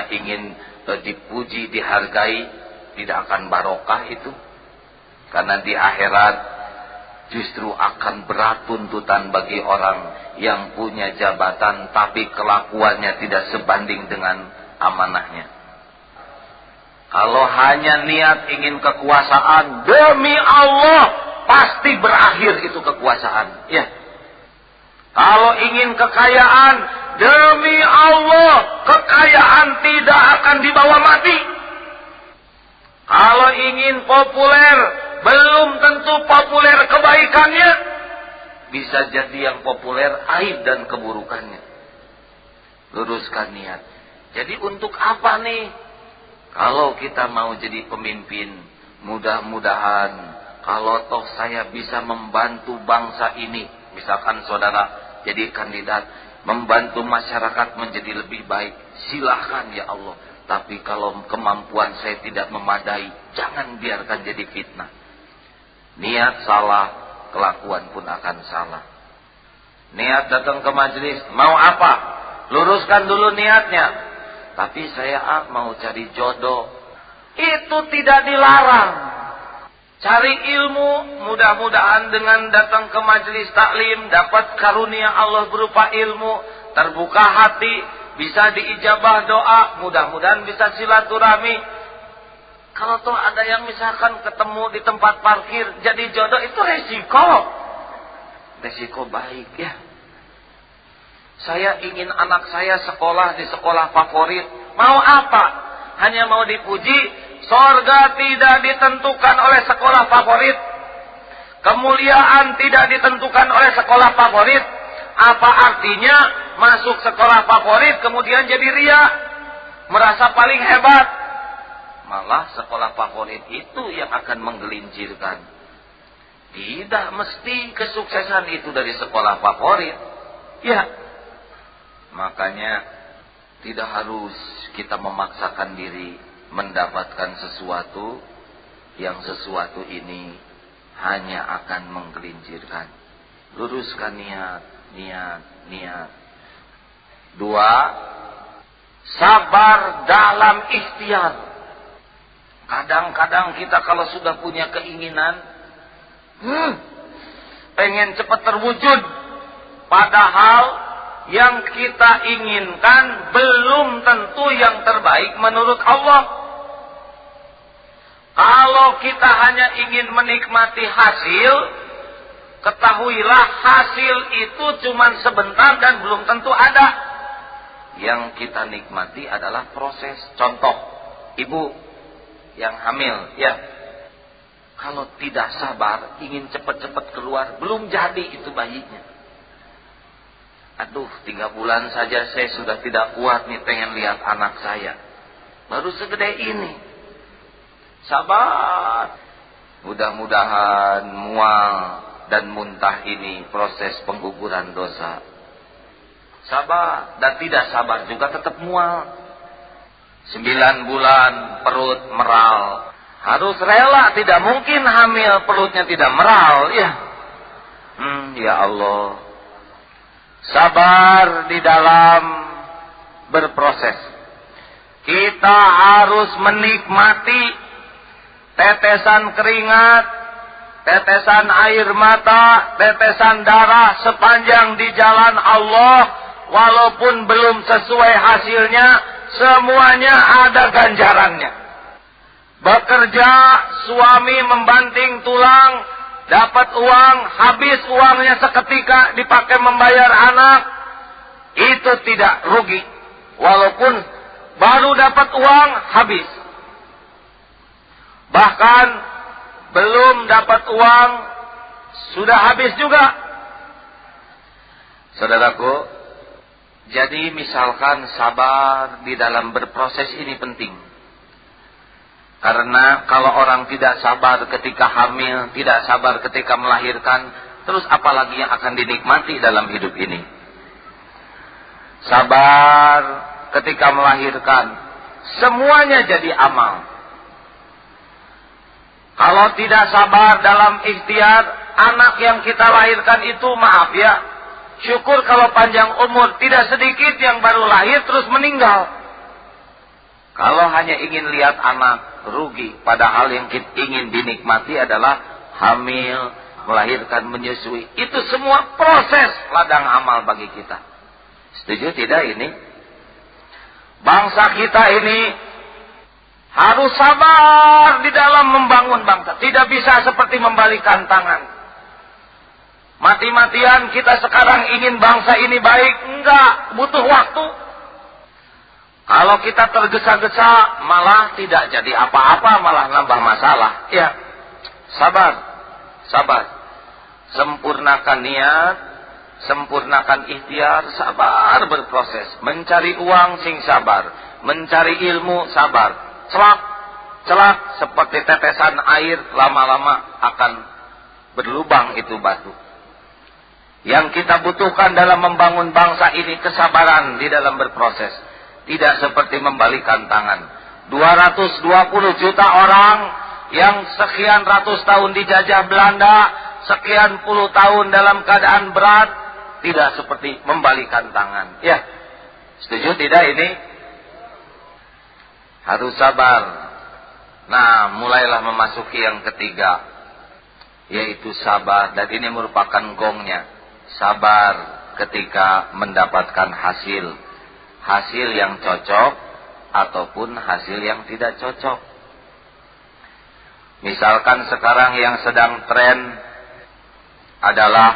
ingin dipuji, dihargai, tidak akan barokah itu. Karena di akhirat justru akan berat tuntutan bagi orang yang punya jabatan tapi kelakuannya tidak sebanding dengan amanahnya. Kalau hanya niat ingin kekuasaan, demi Allah pasti berakhir itu kekuasaan. Ya. Kalau ingin kekayaan, demi Allah kekayaan tidak akan dibawa mati. Kalau ingin populer, belum tentu populer kebaikannya. Bisa jadi yang populer aib dan keburukannya. Luruskan niat. Jadi untuk apa nih? Kalau kita mau jadi pemimpin, mudah-mudahan kalau toh saya bisa membantu bangsa ini, misalkan saudara jadi kandidat, membantu masyarakat menjadi lebih baik, silahkan ya Allah. Tapi kalau kemampuan saya tidak memadai, jangan biarkan jadi fitnah. Niat salah, kelakuan pun akan salah. Niat datang ke majelis, mau apa? Luruskan dulu niatnya. Tapi saya mau cari jodoh. Itu tidak dilarang. Cari ilmu, mudah-mudahan dengan datang ke majelis taklim dapat karunia Allah berupa ilmu, terbuka hati, bisa diijabah doa, mudah-mudahan bisa silaturahmi. Kalau tuh ada yang misalkan ketemu di tempat parkir jadi jodoh, itu resiko. Resiko baik ya. Saya ingin anak saya sekolah di sekolah favorit. Mau apa? Hanya mau dipuji. Sorga tidak ditentukan oleh sekolah favorit. Kemuliaan tidak ditentukan oleh sekolah favorit. Apa artinya masuk sekolah favorit kemudian jadi ria, merasa paling hebat? Malah sekolah favorit itu yang akan menggelincirkan. Tidak mesti kesuksesan itu dari sekolah favorit. Ya. Makanya tidak harus kita memaksakan diri mendapatkan sesuatu yang sesuatu ini hanya akan menggelincirkan. Luruskan niat. 2. Sabar dalam ikhtiar. Kadang-kadang kita kalau sudah punya keinginan, pengen cepat terwujud, padahal yang kita inginkan belum tentu yang terbaik menurut Allah. Kalau kita hanya ingin menikmati hasil, ketahuilah hasil itu cuma sebentar dan belum tentu ada. Yang kita nikmati adalah proses. Contoh, ibu yang hamil, ya. Kalau tidak sabar, ingin cepat-cepat keluar, belum jadi itu bayinya. Aduh, 3 bulan saja saya sudah tidak kuat nih, pengen lihat anak saya. Baru segede ini. Sabar. Mudah-mudahan mual dan muntah ini proses pengguguran dosa. Sabar. Dan tidak sabar juga tetap mual. 9 bulan perut meral. Harus rela, tidak mungkin hamil perutnya tidak meral. Ya, ya Allah. Sabar di dalam berproses. Kita harus menikmati tetesan keringat, tetesan air mata, tetesan darah sepanjang di jalan Allah. Walaupun belum sesuai hasilnya, semuanya ada ganjarannya. Bekerja, suami membanting tulang, dapat uang, habis uangnya seketika dipakai membayar anak, itu tidak rugi. Walaupun baru dapat uang, habis. Bahkan belum dapat uang, sudah habis juga. Saudaraku, jadi misalkan sabar di dalam berproses ini penting. Karena kalau orang tidak sabar ketika hamil, tidak sabar ketika melahirkan, terus apalagi yang akan dinikmati dalam hidup ini? Sabar ketika melahirkan, semuanya jadi amal. Kalau tidak sabar dalam ikhtiar, anak yang kita lahirkan itu, maaf ya, syukur kalau panjang umur, tidak sedikit yang baru lahir terus meninggal. Kalau hanya ingin lihat anak, rugi. Padahal yang kita ingin dinikmati adalah hamil, melahirkan, menyusui. Itu semua proses ladang amal bagi kita. Setuju tidak ini? Bangsa kita ini harus sabar di dalam membangun bangsa. Tidak bisa seperti membalikan tangan. Mati-matian kita sekarang ingin bangsa ini baik. Enggak, butuh waktu. Kalau kita tergesa-gesa, malah tidak jadi apa-apa, malah nambah masalah. Ya, sabar, sabar. Sempurnakan niat, sempurnakan ikhtiar, sabar berproses. Mencari uang, sing sabar. Mencari ilmu, sabar. Celak seperti tetesan air, lama-lama akan berlubang itu batu. Yang kita butuhkan dalam membangun bangsa ini kesabaran di dalam berproses. Tidak seperti membalikan tangan. 220 juta orang yang sekian ratus tahun dijajah Belanda, sekian puluh tahun dalam keadaan berat, tidak seperti membalikan tangan. Ya, setuju tidak ini? Harus sabar. Nah, mulailah memasuki yang ketiga, yaitu sabar. Dan ini merupakan gongnya. Sabar ketika mendapatkan hasil. Hasil yang cocok ataupun hasil yang tidak cocok. Misalkan sekarang yang sedang tren adalah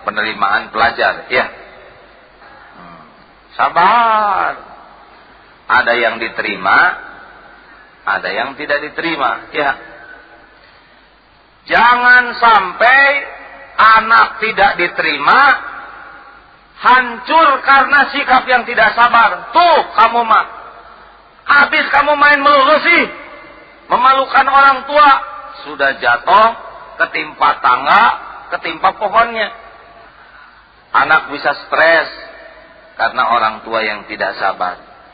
penerimaan pelajar. Ya, sabar. Ada yang diterima, ada yang tidak diterima. Ya, jangan sampai anak tidak diterima hancur karena sikap yang tidak sabar. Tuh kamu mah, habis kamu main melurusi, memalukan orang tua, sudah jatuh, ketimpa tangga, ketimpa pohonnya. Anak bisa stres karena orang tua yang tidak sabar.